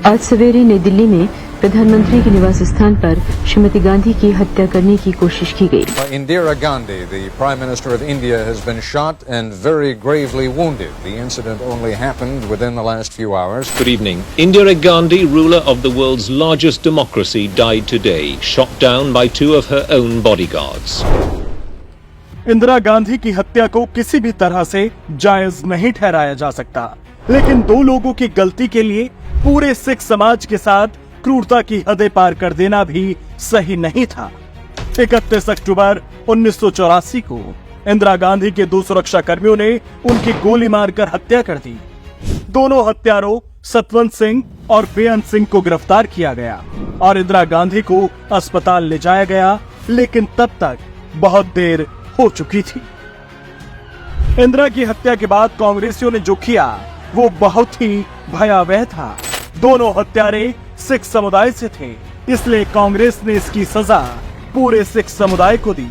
आज सवेरे नई दिल्ली में प्रधानमंत्री के निवास स्थान पर श्रीमती गांधी की हत्या करने की कोशिश की गई। Indira Gandhi, the Prime Minister of India, has been shot and very gravely wounded. The incident only happened within the last few hours. Good evening. Indira Gandhi, ruler of the world's largest democracy, died today, shot down by two of her own bodyguards. Indira Gandhi की हत्या को किसी भी तरह से जायज नहीं ठहराया जा सकता, लेकिन दो लोगों की गलती के लिए पूरे सिख समाज के साथ क्रूरता की हदें पार कर देना भी सही नहीं था। 31 अक्टूबर 1984 को इंदिरा गांधी के दो सुरक्षा कर्मियों ने उनकी गोली मारकर हत्या कर दी। दोनों हत्यारों सतवंत सिंह और बेअंत सिंह को गिरफ्तार किया गया और इंदिरा गांधी को अस्पताल ले जाया गया, लेकिन तब तक बहुत देर हो चुकी थी। इंदिरा की हत्या के बाद कांग्रेसियों ने जो किया वो बहुत ही भयावह था। दोनों हत्यारे सिख समुदाय से थे, इसलिए कांग्रेस ने इसकी सजा पूरे सिख समुदाय को दी।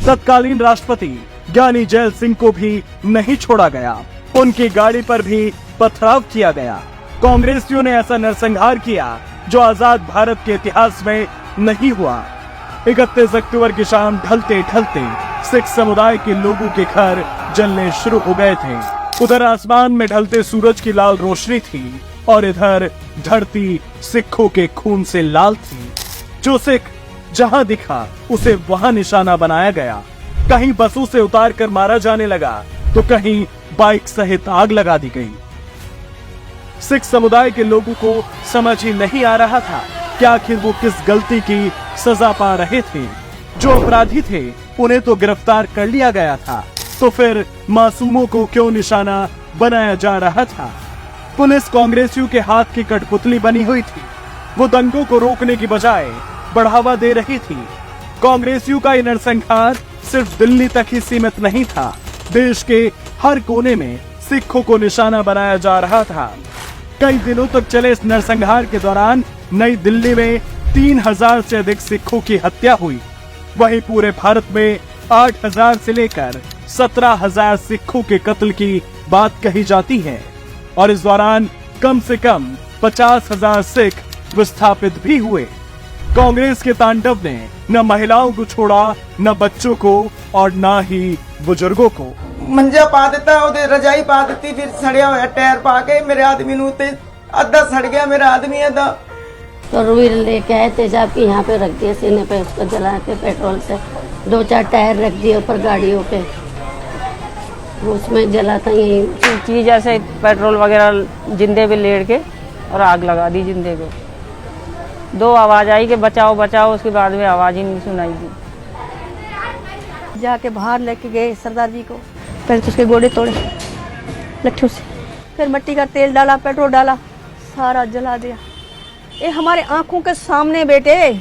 तत्कालीन राष्ट्रपति ज्ञानी जैल सिंह को भी नहीं छोड़ा गया, उनकी गाड़ी पर भी पथराव किया गया। कांग्रेसियों ने ऐसा नरसंहार किया जो आजाद भारत के इतिहास में नहीं हुआ। 31 अक्टूबर की शाम ढलते ढलते सिख समुदाय के लोगों के घर जलने शुरू हो गए थे। उधर आसमान में ढलते सूरज की लाल रोशनी थी और इधर धरती सिखों के खून से लाल थी। जो सिख जहां दिखा उसे वहां निशाना बनाया गया। कहीं बसों से उतार कर मारा जाने लगा तो कहीं बाइक सहित आग लगा दी गई। सिख समुदाय के लोगों को समझ ही नहीं आ रहा था कि आखिर वो किस गलती की सजा पा रहे थे। जो अपराधी थे उन्हें तो गिरफ्तार कर लिया गया था, तो फिर मासूमों को क्यों निशाना बनाया जा रहा था। पुलिस कांग्रेसियों के हाथ की कठपुतली बनी हुई थी। वो दंगों को रोकने की बजाय बढ़ावा दे रही थी। कांग्रेसियों का नरसंहार सिर्फ दिल्ली तक ही सीमित नहीं था, देश के हर कोने में सिखों को निशाना बनाया जा रहा था। कई दिनों तक चले इस नरसंहार के दौरान नई दिल्ली में 3000 से अधिक सिखों की हत्या हुई। वहीं पूरे भारत में 8000 से लेकर 17000 सिखों के कत्ल की बात कही जाती है और इस दौरान कम से कम 50,000 सिख विस्थापित भी हुए। कांग्रेस के तांडव ने न महिलाओं को छोड़ा, न बच्चों को और न ही बुजुर्गों को। मंजा पा देता, रजाई पा दी, फिर सड़िया हुआ टायर पा के मेरे आदमी नू अद्धा सड़ गया मेरा आदमी अद्धा। तो रुई लेके आए तेजाब की यहाँ पे रख दिए सीने पे, उसको जला के पेट्रोल से 2-4 टायर रख दिए ऊपर गाड़ियों पे, उसमें जला था। यही चीज ऐसे पेट्रोल वगैरह जिंदे पे लेड़ के और आग लगा दी जिंदे को। 2 आवाज आई कि बचाओ बचाओ, उसके बाद में आवाज ही नहीं सुनाई दी। जाके बाहर लेके गए सरदार जी को, पहले तो उसके गोड़े तोड़े लट्ठों से, फिर मिट्टी का तेल डाला, पेट्रोल डाला, सारा जला दिया। ये हमारे आंखों के सामने बेटे।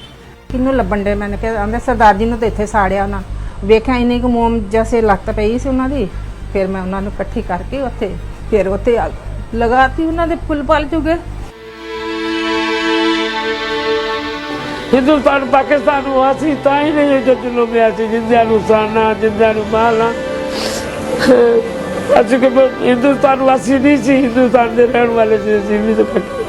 किन्नू लब्बन डे मैंने कहा सरदार जी ने तो इत्थे साड़िया ना वेख्या इन्हीं को मोम जैसे लगता पई सी उन्हां दी। फिर मैं उन्होंने इकट्ठी करके उत्थे फिर उत्थे लगाती उन्होंने फुल पल चुके। हिंदुस्तान पाकिस्तान वासी ताई नहीं जो दिलों में आती जिंदा नुसाना जिंदा मालना अच्छे के हिंदुस्तान वासी नहीं सी, हिंदुस्तान के रहने वाले सी।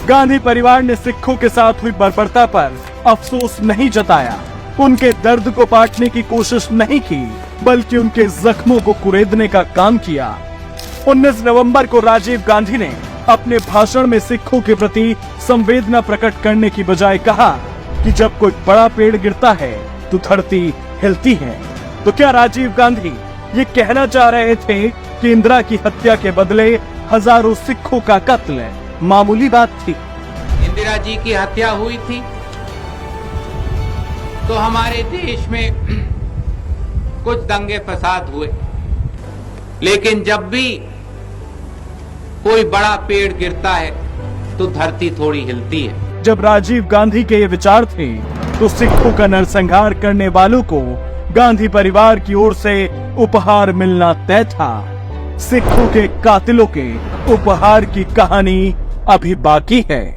गांधी परिवार ने सिखों के साथ हुई बर्बरता पर अफसोस नहीं जताया, उनके दर्द को बांटने की कोशिश नहीं की, बल्कि उनके जख्मों को कुरेदने का काम किया। 19 नवंबर को राजीव गांधी ने अपने भाषण में सिखों के प्रति संवेदना प्रकट करने की बजाय कहा कि जब कोई बड़ा पेड़ गिरता है तो धरती हिलती है। तो क्या राजीव गांधी ये कहना चाह रहे थे कि इंदिरा की हत्या के बदले हजारों सिखों का कत्ल मामूली बात थी? इंदिरा जी की हत्या हुई थी तो हमारे देश में कुछ दंगे फसाद हुए, लेकिन जब भी कोई बड़ा पेड़ गिरता है तो धरती थोड़ी हिलती है। जब राजीव गांधी के ये विचार थे तो सिखों का नरसंहार करने वालों को गांधी परिवार की ओर से उपहार मिलना तय था। सिखों के कातिलों के उपहार की कहानी अभी बाकी है।